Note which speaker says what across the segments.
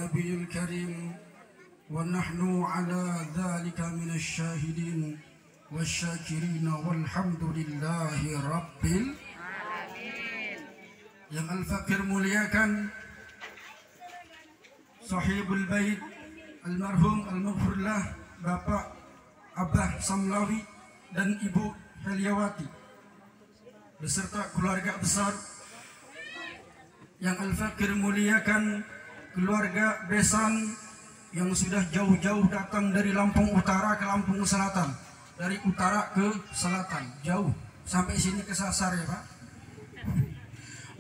Speaker 1: النبي الكريم ونحن على ذلك من الشاهدين والشاكرين والحمد لله رب العالمين. Yang Al-Fakir muliakan Sahibul Bait almarhum al-maghfurlah Bapak Abah Samlawi dan Ibu Heliawati beserta keluarga besar. Yang Al-Fakir muliakan keluarga Besan yang sudah jauh-jauh datang dari Lampung Utara ke Lampung Selatan, dari utara ke selatan, jauh sampai sini kesasar ya Pak.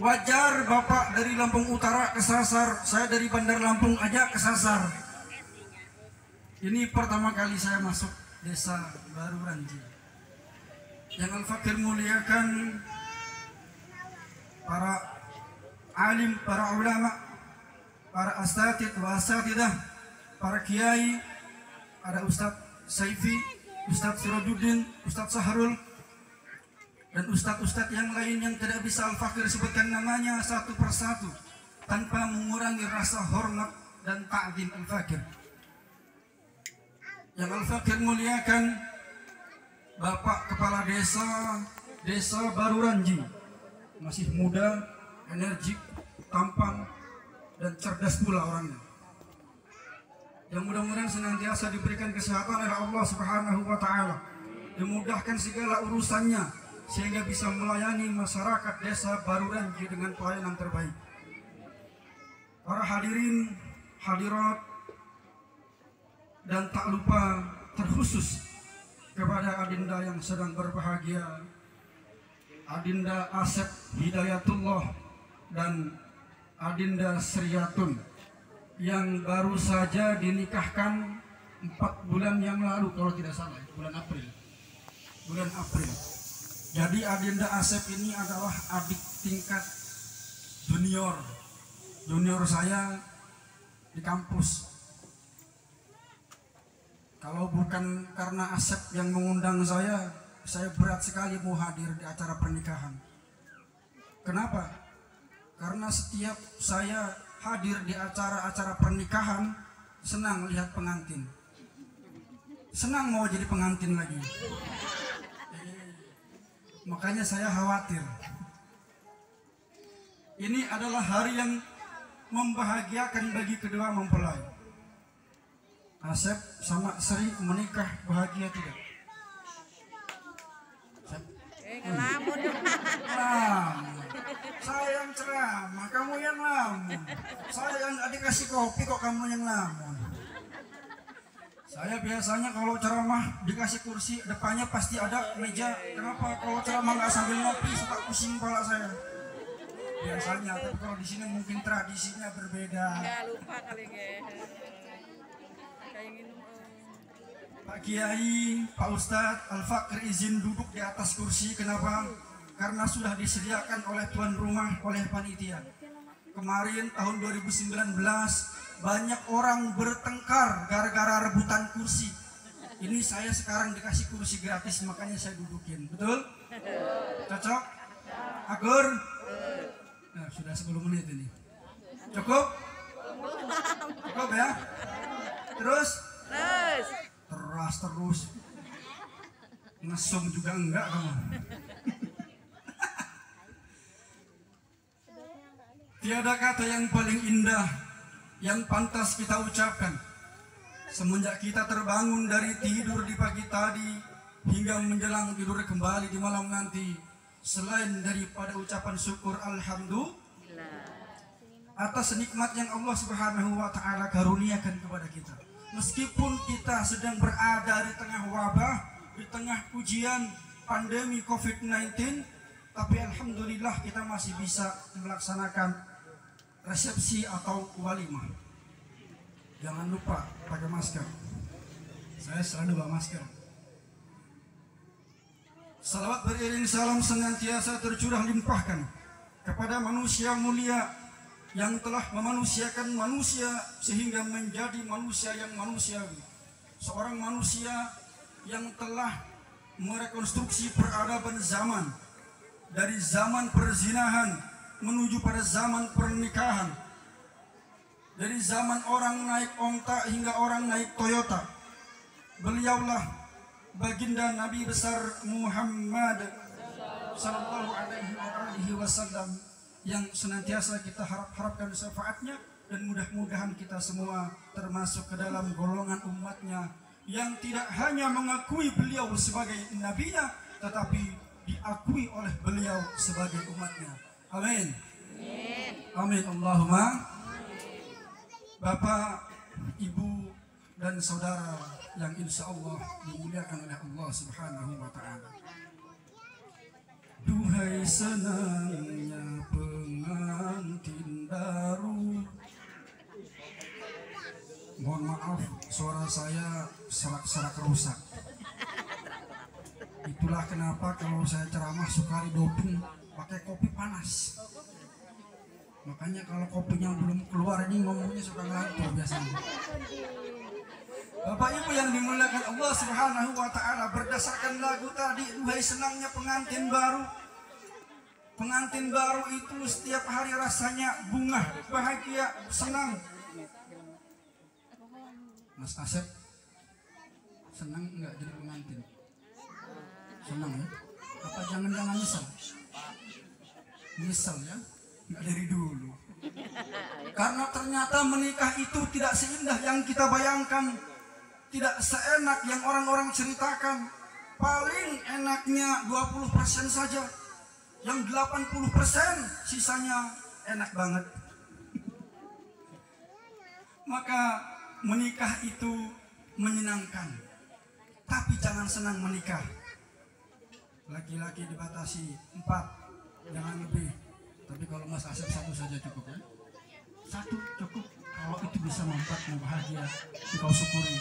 Speaker 1: Wajar Bapak dari Lampung Utara kesasar, saya dari Bandar Lampung aja kesasar. Ini pertama kali saya masuk desa Baru Ranji. Yang Al-Fakir muliakan para alim, para ulama, para asatid wa asatidah, para kiai, ada Ustadz Saifi, Ustadz Sirajuddin, Ustadz Sahrul, dan ustadz-ustadz yang lain yang tidak bisa Al-Fakir sebutkan namanya satu persatu tanpa mengurangi rasa hormat dan ta'zim Al-Fakir. Yang Al-Fakir muliakan Bapak Kepala Desa Baru Ranji, masih muda, energik, tampan, dan cerdas pula orangnya. Yang mudah-mudahan senantiasa diberikan kesehatan oleh Allah Subhanahu wa Ta'ala, dimudahkan segala urusannya sehingga bisa melayani masyarakat desa Baru Ranji dengan pelayanan terbaik. Para hadirin, hadirat, dan tak lupa terkhusus kepada Adinda yang sedang berbahagia, Adinda Asep Hidayatullah dan Adinda Sriyatun yang baru saja dinikahkan 4 bulan yang lalu kalau tidak salah, bulan April. Jadi Adinda Asep ini adalah adik tingkat junior saya di kampus. Kalau bukan karena Asep yang mengundang saya berat sekali mau hadir di acara pernikahan. Kenapa? Karena setiap saya hadir di acara-acara pernikahan, senang lihat pengantin. Senang mau jadi pengantin lagi. Makanya saya khawatir. Ini adalah hari yang membahagiakan bagi kedua mempelai. Asep sama Sri menikah bahagia tidak?
Speaker 2: Ngelamun.
Speaker 1: Saya yang ceramah, kamu yang lamun. Saya yang dikasih kopi kok kamu yang lamun. Saya biasanya kalau ceramah dikasih kursi, depannya pasti ada meja. Kenapa kalau ceramah nggak sambil ngopi suka pusing kepala saya? Biasanya, tapi kalau di sini mungkin tradisinya berbeda.
Speaker 2: Ya lupa kali nggak.
Speaker 1: Pak Kiai, Pak Ustadz Al-Fakir izin duduk di atas kursi. Kenapa? Karena sudah disediakan oleh tuan rumah, oleh panitia. Kemarin tahun 2019 banyak orang bertengkar gara-gara rebutan kursi. Ini saya sekarang dikasih kursi gratis, makanya saya dudukin. Betul? Cocok? Akur? Nah, sudah 10 menit ini. Cukup? Cukup ya? Terus? Terus. Ngesum juga enggak kamu. Tiada kata yang paling indah yang pantas kita ucapkan semenjak kita terbangun dari tidur di pagi tadi hingga menjelang tidur kembali di malam nanti, selain daripada ucapan syukur alhamdulillah atas nikmat yang Allah Subhanahu wa Ta'ala karuniakan kepada kita. Meskipun kita sedang berada di tengah wabah, di tengah ujian pandemi COVID-19, tapi alhamdulillah kita masih bisa melaksanakan resepsi atau walimah. Jangan lupa pakai masker. Saya selalu bawa masker. Salawat beriring salam senantiasa tercurah limpahkan kepada manusia mulia yang telah memanusiakan manusia sehingga menjadi manusia yang manusiawi. Seorang manusia yang telah merekonstruksi peradaban zaman dari zaman perzinahan menuju pada zaman pernikahan. Dari zaman orang naik onta hingga orang naik Toyota, beliaulah baginda Nabi besar Muhammad sallallahu alaihi wasallam yang senantiasa kita harapkan syafaatnya, dan mudah-mudahan kita semua termasuk ke dalam golongan umatnya yang tidak hanya mengakui beliau sebagai nabinya, tetapi diakui oleh beliau sebagai umatnya. Amin. Amin. Allahumma. Bapak, Ibu, dan saudara yang insya Allah dimuliakan oleh Allah Subhanahu wa Ta'ala. Duhai senangnya pengantin baru. Mohon maaf, suara saya serak-serak rusak. Itulah kenapa kalau saya ceramah suka didoping pakai kopi panas. Makanya kalau kopinya belum keluar ini ngomongnya suka ngantuk biasanya. Bapak Ibu yang dimuliakan Allah Subhanahu wa Ta'ala, berdasarkan lagu tadi, duhai senangnya pengantin baru. Pengantin baru itu setiap hari rasanya bunga, bahagia, senang. Mas Asep senang enggak jadi pengantin? Senang ya? Apa jangan-jangan nyesel? Nyesel ya? Enggak dari dulu. Karena ternyata menikah itu tidak seindah yang kita bayangkan, tidak seenak yang orang-orang ceritakan. Paling enaknya 20% saja, yang 80% sisanya enak banget. Maka menikah itu menyenangkan, tapi jangan senang menikah. Laki-laki dibatasi 4, jangan lebih. Tapi kalau Mas Asep 1 saja cukup ya. 1 cukup. Kalau itu bisa membuatmu bahagia, engkau syukuri.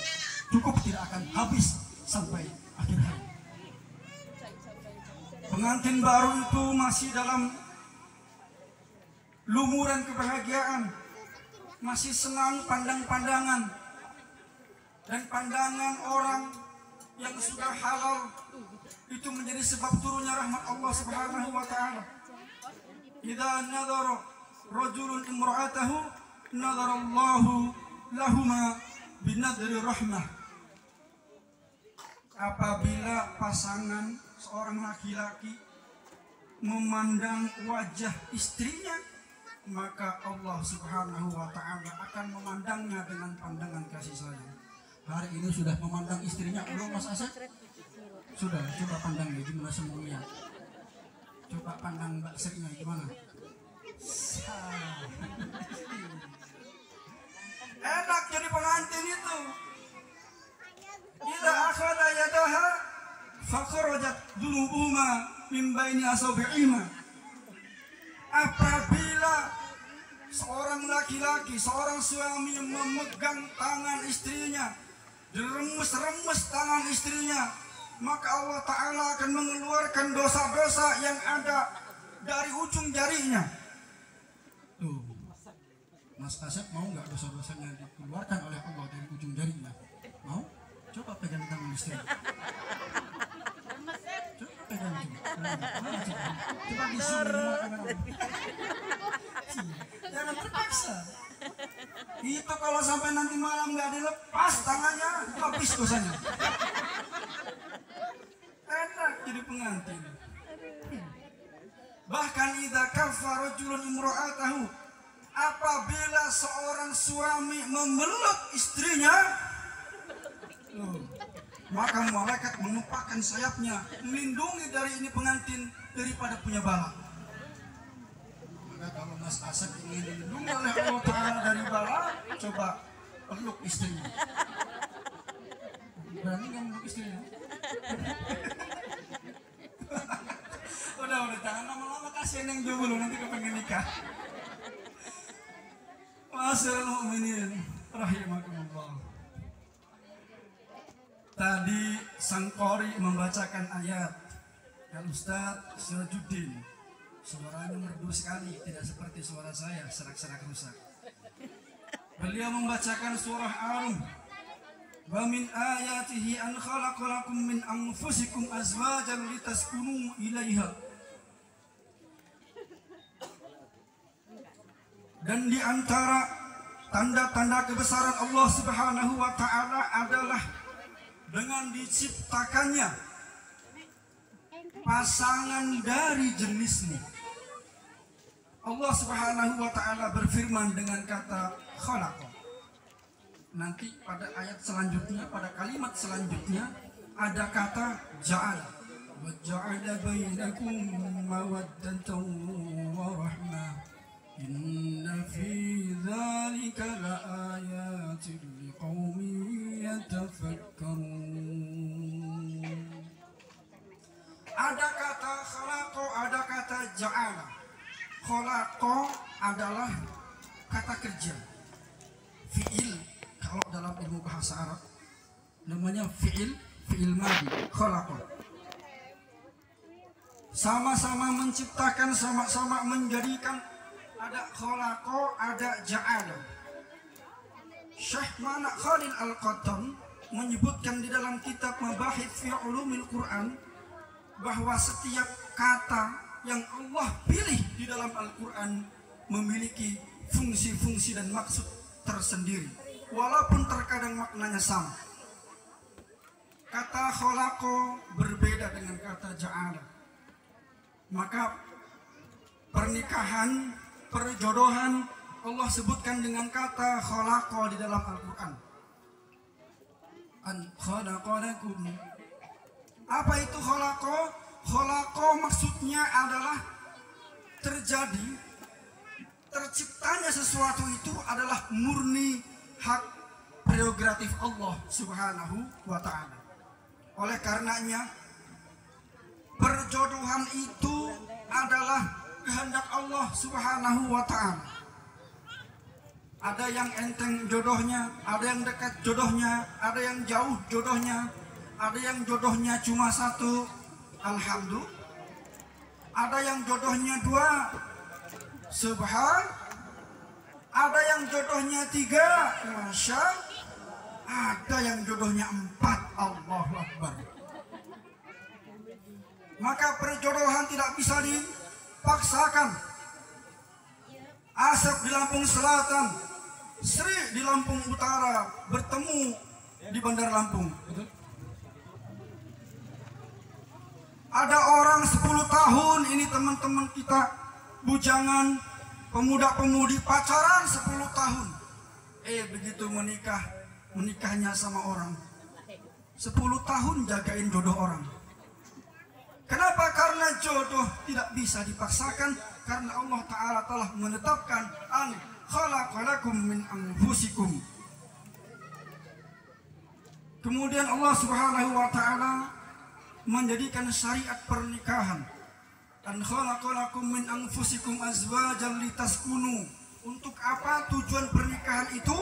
Speaker 1: Cukup, tidak akan habis sampai akhir hayat. Pengantin baru itu masih dalam lumuran kebahagiaan, masih senang pandang-pandangan, dan pandangan orang yang sudah halal itu menjadi sebab turunnya rahmat Allah Subhanahu wa Ta'ala. Idza nadhara rajulun imra'atahu nadhara Allahu lahuma binadri rahmah. Apabila pasangan seorang laki-laki memandang wajah istrinya, maka Allah Subhanahu wa Ta'ala akan memandangnya dengan pandangan kasih sayang. Hari ini sudah memandang istrinya belum Mas Asep? Sudah, coba pandang gimana semuanya. Coba pandang Mbak Srinya gimana? Enak jadi pengantin itu. Idza akhadha yadaha fakharajat dhunubuhuma min baini asabi'ihima. Apabila seorang laki-laki, seorang suami memegang tangan istrinya, diremes-remes tangan istrinya, maka Allah Ta'ala akan mengeluarkan dosa-dosa yang ada dari ujung jarinya. Tuh, Mas Asep mau nggak dosa-dosanya dikeluarkan oleh Allah dari ujung jarinya? Mau? Coba pegang tangan istri. Coba pegang coba disuruh. Jangan terpaksa. Itu kalau sampai nanti malam nggak dilepas tangannya, habis dosanya. Enak jadi pengantin. Bahkan idza kaffa rajulun imra'atahu, apabila seorang suami memeluk istrinya, maka malaikat mengepakkan sayapnya melindungi dari ini pengantin daripada punya bala. Maka kalau Mas Asep ingin dilindungi oleh Allah Ta'ala dari bala, coba peluk istrinya. Berani nggak meluk istrinya? Udah jangan lama-lama, kasihan yang jomblo nanti kepengen nikah. Masyaallah mu'minin rahimakumullah. Tadi sang qori membacakan ayat, dan Ustaz Sirajuddin suaranya merdu sekali, tidak seperti suara saya serak-serak rusak. Beliau membacakan surah Al-Rum. Wa min ayatihi an khalaqalakum min anfusikum azwajan litaskunu ilaiha. Dan di antara tanda-tanda kebesaran Allah Subhanahu wa taala adalah dengan diciptakannya pasangan dari jenismu. Allah Subhanahu wa taala berfirman dengan kata khalaqa. Nanti pada ayat selanjutnya, pada kalimat selanjutnya ada kata ja'ala. Wa ja'ala bainakum mawaddatan wa rahmah. Inna fi dzalika laayatin liqaumin yatafakkarun. Ada kata khalaqa, ada kata ja'ala. Khalaqa adalah kata kerja, fi'il. Kalau dalam ilmu bahasa Arab namanya fi'il madhi, khalaqa. Sama-sama menciptakan, sama-sama menjadikan. Ada khalaqa, ada ja'ala. Syekh Manak Khalil Al-Qattan menyebutkan di dalam kitab Mabahith fi Ulumil Quran bahwa setiap kata yang Allah pilih di dalam Al-Quran memiliki fungsi-fungsi dan maksud tersendiri, walaupun terkadang maknanya sama. Kata khalaqa berbeda dengan kata ja'ala. Maka pernikahan, perjodohan Allah sebutkan dengan kata khalaqa di dalam Al-Quran. An khalaqa lakum. Apa itu khalaqa? Khalaqa maksudnya adalah terjadi, terciptanya sesuatu itu adalah murni hak prerogatif Allah Subhanahu wa ta'ala. Oleh karenanya perjodohan itu adalah kehendak Allah Subhanahu wa ta'ala. Ada yang enteng jodohnya, ada yang dekat jodohnya, ada yang jauh jodohnya, ada yang jodohnya cuma satu, alhamdulillah. Ada yang jodohnya dua, subhan. Ada yang jodohnya tiga, masya. Ada yang jodohnya empat, Allahu Akbar. Maka perjodohan tidak bisa dipaksakan. Asep di Lampung Selatan, Sri di Lampung Utara bertemu di Bandar Lampung. Ada orang 10 tahun ini teman-teman kita bujangan, pemuda-pemudi pacaran 10 tahun. Begitu menikahnya sama orang 10 tahun jagain jodoh orang. Kenapa? Karena jodoh tidak bisa dipaksakan, karena Allah Ta'ala telah menetapkan an khalaqalakum min anfusikum. Kemudian Allah Subhanahu wa Ta'ala menjadikan syariat pernikahan. An khalaqalakum min anfusikum azwajan litaskunu. Untuk apa tujuan pernikahan itu?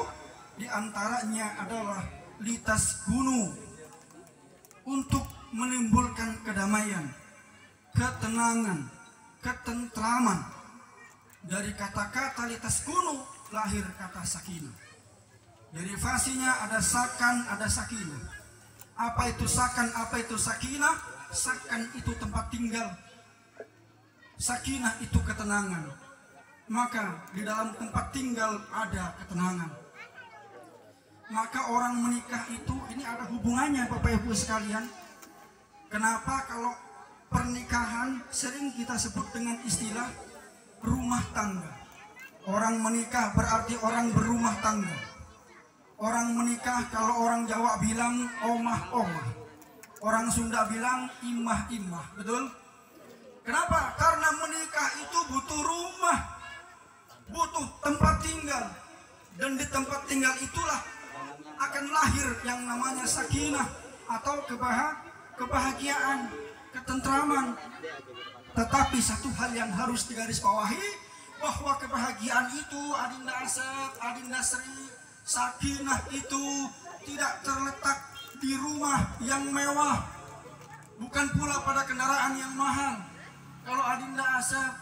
Speaker 1: Di antaranya adalah litaskunu, untuk menimbulkan kedamaian, ketenangan, ketentraman. Dari kata-kata litaskunu lahir kata sakinah. Derivasinya ada sakan, ada sakinah. Apa itu sakan, apa itu sakinah? Sakan itu tempat tinggal, sakinah itu ketenangan. Maka di dalam tempat tinggal ada ketenangan. Maka orang menikah itu, ini ada hubungannya Bapak Ibu sekalian. Kenapa kalau pernikahan sering kita sebut dengan istilah rumah tangga? Orang menikah berarti orang berumah tangga. Orang menikah kalau orang Jawa bilang omah-omah, orang Sunda bilang imah-imah, betul? Kenapa? Karena menikah itu butuh rumah, butuh tempat tinggal. Dan di tempat tinggal itulah akan lahir yang namanya sakinah atau kebahagiaan, ketentraman. Tetapi satu hal yang harus digarisbawahi, bahwa kebahagiaan itu Adinda Asep, Adinda Sri, sakinah itu tidak terletak di rumah yang mewah, bukan pula pada kendaraan yang mahal. Kalau Adinda Asep,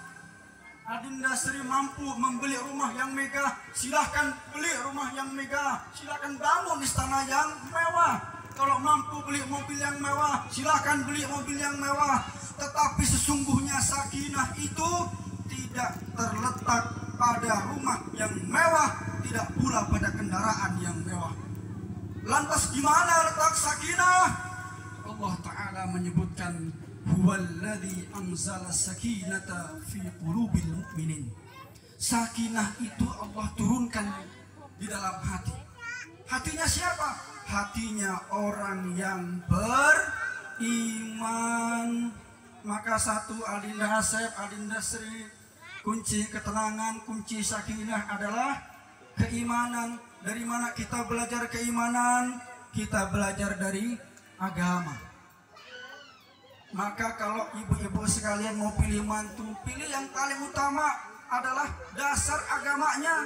Speaker 1: Adinda Sri mampu membeli rumah yang megah, silahkan beli rumah yang megah, silahkan bangun istana yang mewah. Kalau mampu beli mobil yang mewah, silahkan beli mobil yang mewah. Tetapi sesungguhnya sakinah itu tidak terletak pada rumah yang mewah, tidak pula pada kendaraan yang mewah. Lantas di mana letak sakinah? Allah Ta'ala menyebutkan huwallazi anzala sakinata fi qulubil mu'minin. Sakinah itu Allah turunkan di dalam hati. Hatinya siapa? Hatinya orang yang beriman. Maka satu, Adinda Asep, Adinda Sri, kunci ketenangan, kunci sakinah adalah keimanan. Dari mana kita belajar keimanan? Kita belajar dari agama. Maka kalau ibu-ibu sekalian mau pilih mantu, pilih yang paling utama adalah dasar agamanya.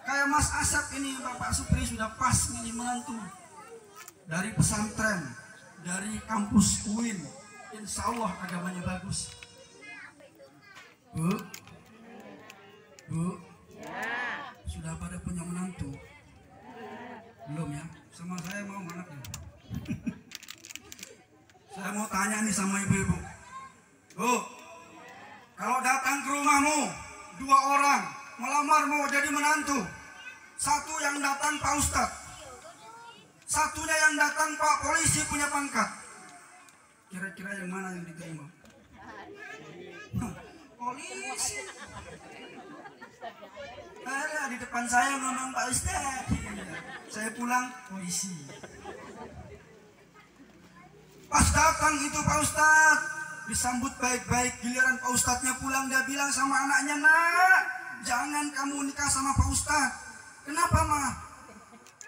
Speaker 1: Kayak Mas Asep ini, Bapak Supri sudah pas milih menantu. Dari pesantren, dari kampus UIN, insya Allah agamanya bagus. Bu, sudah pada punya menantu? Belum ya? Sama saya mau anaknya. Saya mau tanya nih sama ibu-ibu. Bu, kalau datang ke rumahmu 2 orang melamar mau jadi menantu, satu yang datang Pak Ustadz, satunya yang datang Pak Polisi punya pangkat, kira-kira yang mana yang diterima? Polisi. Ada di depan saya ngomong Pak Ustadz, saya pulang polisi. Pas datang itu Pak Ustadz disambut baik-baik, giliran Pak Ustadznya pulang dia bilang sama anaknya, nak, jangan kamu nikah sama Pak Ustadz. Kenapa mah?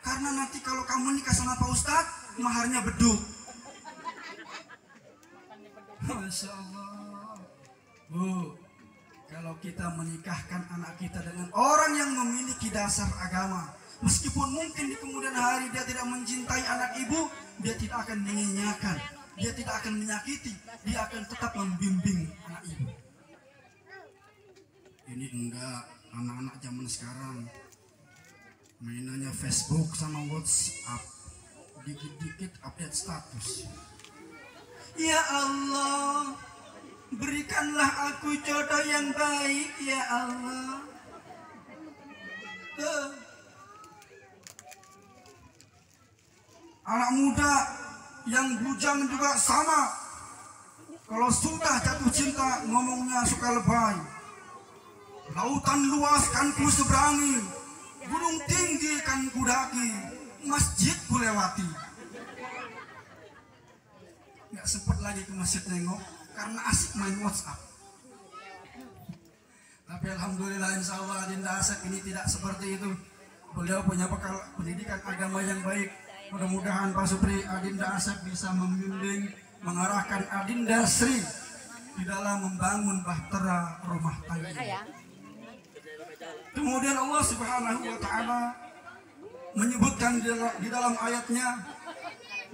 Speaker 1: Karena nanti kalau kamu nikah sama Pak Ustadz, maharnya beduk. Masya Allah. Bu, kalau kita menikahkan anak kita dengan orang yang memiliki dasar agama, meskipun mungkin di kemudian hari dia tidak mencintai anak ibu, dia tidak akan menyanyiakan, dia tidak akan menyakiti, dia akan tetap membimbing anak ibu. Ini enggak, anak-anak zaman sekarang mainannya Facebook sama WhatsApp, dikit-dikit update status. Ya Allah, berikanlah aku jodoh yang baik ya Allah. Anak muda yang bujang juga sama. Kalau sudah jatuh cinta ngomongnya suka lebay. Lautan luas kan ku seberangi, gunung tinggi kan ku daki, masjid ku lewati. Nggak sempat lagi ke masjid nengok karena asik main WhatsApp. Tapi alhamdulillah insya Allah Adinda Asep ini tidak seperti itu. Beliau punya bekal pendidikan agama yang baik. Mudah-mudahan Pak Supri Adinda Asep bisa membimbing, mengarahkan Adinda Sri di dalam membangun bahtera rumah tangga. Kemudian Allah Subhanahu wa Ta'ala menyebutkan di dalam ayatnya,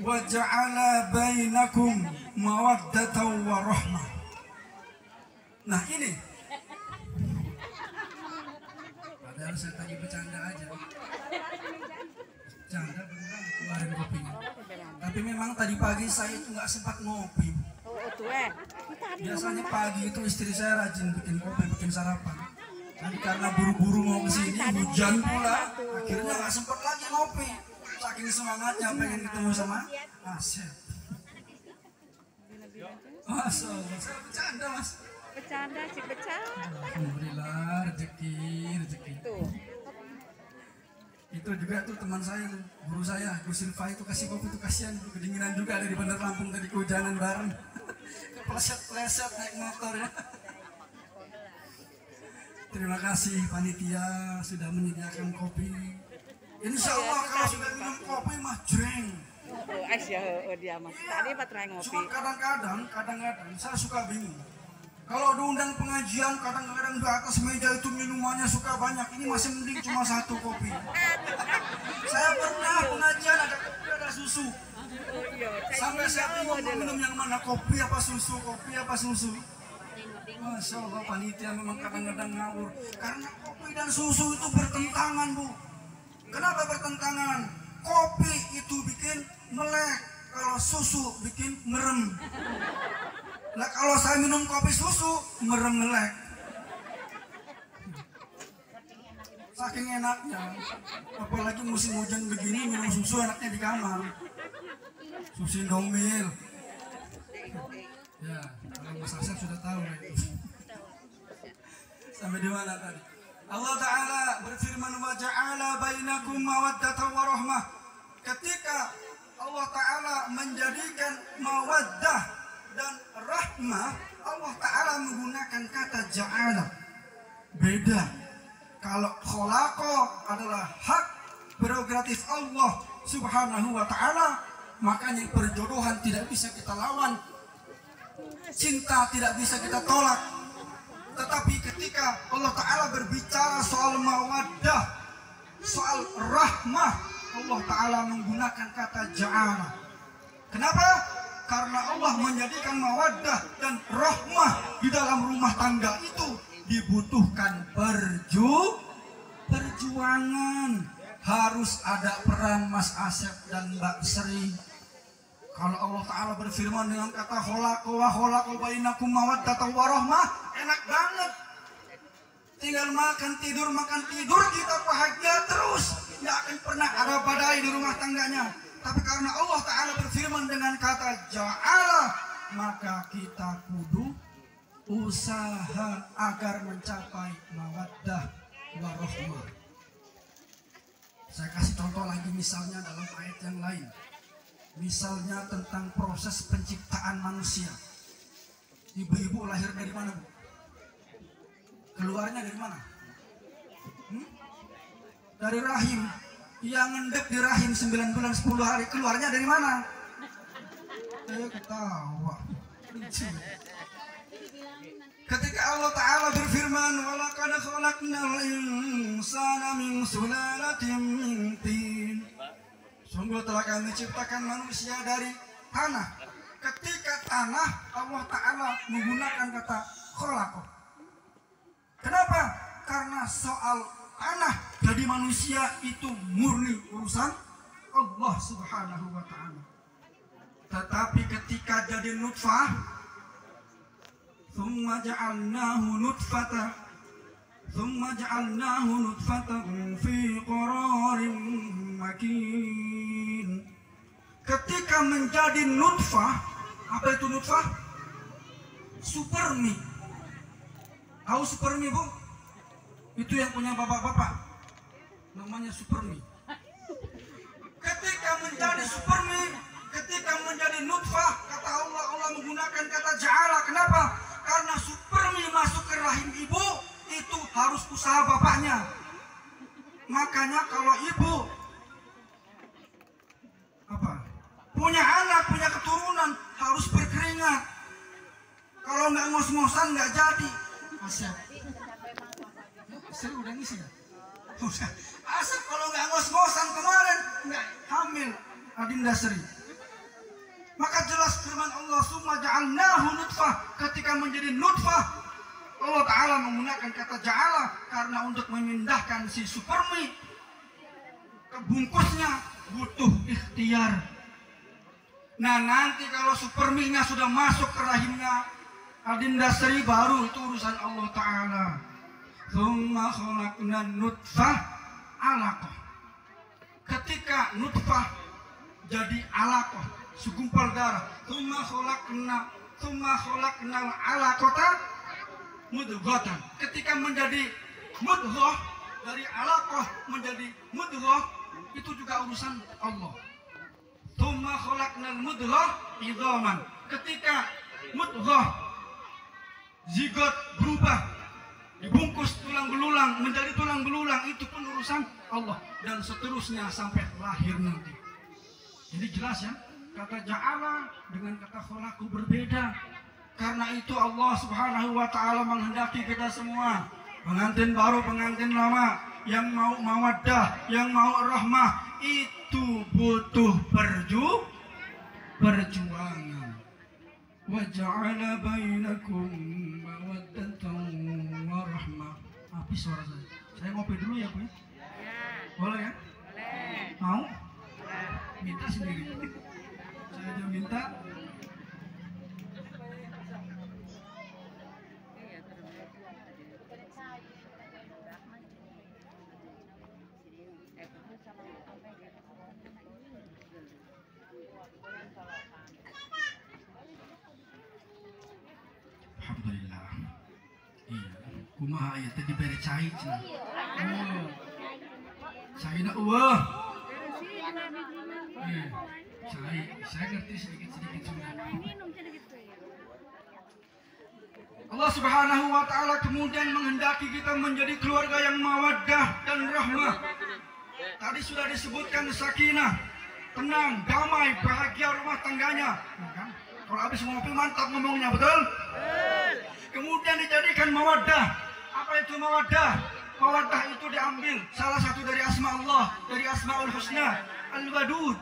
Speaker 1: wa ja'ala bainakum mawaddatan wa rahmah. Nah ini, padahal saya tadi bercanda aja, bercanda beneran keluarin kopinya. Tapi memang tadi pagi saya itu nggak sempat ngopi. Biasanya pagi itu istri saya rajin bikin kopi, bikin sarapan. Tapi karena buru-buru mau kesini, hujan pula, akhirnya nggak sempat lagi ngopi. Saking semangatnya pengen ketemu sama Asep. Masya Allah, saya bercanda mas.
Speaker 2: Bercanda sih, bercanda.
Speaker 1: Alhamdulillah, rezeki. Itu juga tuh teman saya, guru saya, Gus Silva itu kasih kopi tuh kasihan, kedinginan juga dari Bandar Lampung tadi kehujanan bareng. Kepleset-pleset naik motor ya. Terima kasih panitia sudah menyediakan kopi. Insya Allah kalau sudah minum kopi mah jreng.
Speaker 2: Dia mas. Tadi patrai ngopi.
Speaker 1: Cuma kadang-kadang saya suka bingung. Kalau diundang pengajian kadang-kadang di atas meja itu minumannya suka banyak. Ini masih mending cuma 1 kopi. Saya pernah pengajian ada susu. Sampai saya bingung mau minum yang mana, kopi apa susu, kopi apa susu. Masya Allah panitia memang kadang-kadang ngawur. Karena kopi dan susu itu bertentangan bu. Kenapa bertentangan? Kopi itu bikin melek, kalau susu bikin merem. Nah kalau saya minum kopi susu merem melek. Saking enaknya, apalagi musim hujan begini minum susu enaknya di kamar. Susu Indomil. Ya, kalau Mas Asep sudah tahu itu. Sampai di mana tadi? Allah Ta'ala berfirman wa ja'ala bainakum mawaddatan wa rahmah. Ketika Allah Ta'ala menjadikan mawaddah dan rahmah, Allah Ta'ala menggunakan kata ja'ala. Beda. Kalau kholaqa adalah hak prerogatif Allah Subhanahu wa Ta'ala, makanya perjodohan tidak bisa kita lawan, cinta tidak bisa kita tolak. Tetapi ketika Allah Ta'ala berbicara soal mawaddah, soal rahmah, Allah Ta'ala menggunakan kata ja'ala. Kenapa? Karena Allah menjadikan mawaddah dan rahmah di dalam rumah tangga itu dibutuhkan perjuangan. Harus ada peran Mas Asep dan Mbak Sri. Kalau Allah Ta'ala berfirman dengan kata kholaqa wa kholaqa bainakum mawaddatan wa rahmah, enak banget. Tinggal makan tidur kita bahagia terus. Nggak akan pernah ada badai di rumah tangganya. Tapi karena Allah Ta'ala berfirman dengan kata ja'ala, maka kita kudu usaha agar mencapai mawaddah warahmah. Saya kasih contoh lagi misalnya dalam ayat yang lain. Misalnya tentang proses penciptaan manusia. Ibu-ibu lahir dari mana, Bu? Keluarnya dari mana? Dari rahim. Yang ngendek di rahim 9 bulan 10 hari, keluarnya dari mana? Ketawa. Ketika Allah Ta'ala berfirman walaqad khalaqnal insana min sulalatin min tin. Sungguh telah kami ciptakan manusia dari tanah. Ketika tanah, Allah Ta'ala menggunakan kata khalaqa. Kenapa? Karena soal tanah jadi manusia itu murni urusan Allah Subhanahu wa Ta'ala. Tetapi ketika jadi nutfah, ثم جعلناه نطفة في قرار مكين. Ketika menjadi nutfah, apa itu nutfah? Supermi. Tahu supermi, Bu? Itu yang punya bapak-bapak. Namanya supermi. Ketika menjadi supermi, ketika menjadi nutfah, kata Allah menggunakan kata ja'ala. Kenapa? Karena supermi masuk ke rahim ibu itu harus usaha bapaknya. Makanya kalau ibu punya anak, punya keturunan, harus berkeringat. Kalau nggak ngos-ngosan nggak jadi. Asep udah ngisi ya? Asep kalau nggak ngos-ngosan kemarin nggak hamil Adinda Sri. Maka jelas firman Allah summa ja'alnahu nutfah. Ketika menjadi nutfah, Allah Ta'ala menggunakan kata ja'ala karena untuk memindahkan si supermi ke bungkusnya butuh ikhtiar. Nah nanti kalau superminya sudah masuk ke rahimnya Adinda Sri, baru itu urusan Allah Ta'ala. Summa khalaqna nutfah alaqah. Ketika nutfah jadi alaqah, segumpal darah. Tsumma khalaqnal 'alaqata mudghatan. Ketika menjadi mudghah, dari 'alaqah menjadi mudghah, itu juga urusan Allah. Tsumma khalaqnal mudghah idhaman. Ketika mudghah zigot berubah, dibungkus tulang belulang menjadi tulang belulang, itu pun urusan Allah, dan seterusnya sampai lahir nanti. Jadi jelas ya, kata ja'ala dengan kata khalaqu berbeda. Karena itu Allah Subhanahu wa Ta'ala menghendaki kita semua, pengantin baru, pengantin lama, yang mau mawaddah, yang mau rahmah, itu butuh perjuangan. Wa ja'ala bainakum mawaddatan wa rahmah. Habis suara saya. Saya ngopi dulu ya, Bu. Boleh ya? Boleh. Mau? Minta sendiri. Saya aja minta. Kumaha ya tadi beri cai cenah. Oh. Caina eueuh. Cai, saya ngerti sedikit-sedikit Sunda. Allah Subhanahu wa taala kemudian menghendaki kita menjadi keluarga yang mawaddah dan rahmah. Tadi sudah disebutkan sakinah, tenang, damai, bahagia rumah tangganya. Kan? Kalau habis ngopi mantap ngomongnya, betul? Kemudian dijadikan mawaddah. Apa itu mawaddah? Mawaddah itu diambil salah satu dari asma Allah, dari Asmaul Husna, Al-Wadud.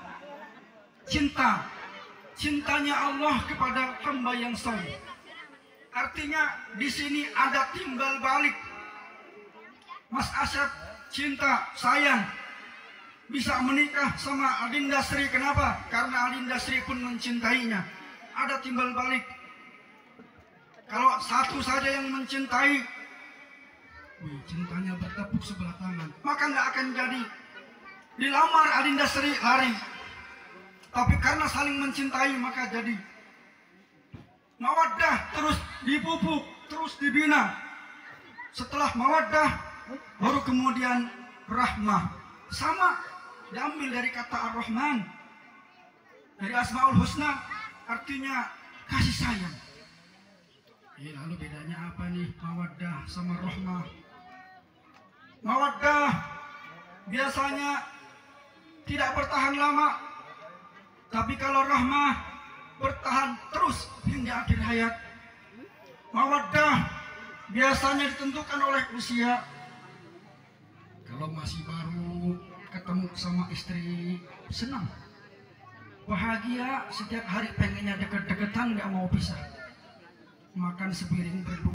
Speaker 1: Cinta. Cintanya Allah kepada hamba yang saleh. Artinya di sini ada timbal balik. Mas Asep cinta, sayang, bisa menikah sama Adinda Sri. Kenapa? Karena Adinda Sri pun mencintainya. Ada timbal balik. Kalau satu saja yang mencintai, cintanya bertepuk sebelah tangan, maka nggak akan jadi. Dilamar Adinda Sri lari, tapi karena saling mencintai maka jadi. Mawaddah terus dipupuk, terus dibina. Setelah mawaddah, baru kemudian rahmah. Sama, diambil dari kata Ar-Rahman, dari Asmaul Husna, artinya kasih sayang. Lalu bedanya apa nih mawaddah sama rahmah? Mawaddah biasanya tidak bertahan lama, tapi kalau rahmah bertahan terus hingga akhir hayat. Mawaddah biasanya ditentukan oleh usia. Kalau masih baru ketemu sama istri, senang, bahagia, setiap hari pengennya deket-deketan, nggak mau pisah. Makan sepiring berdua.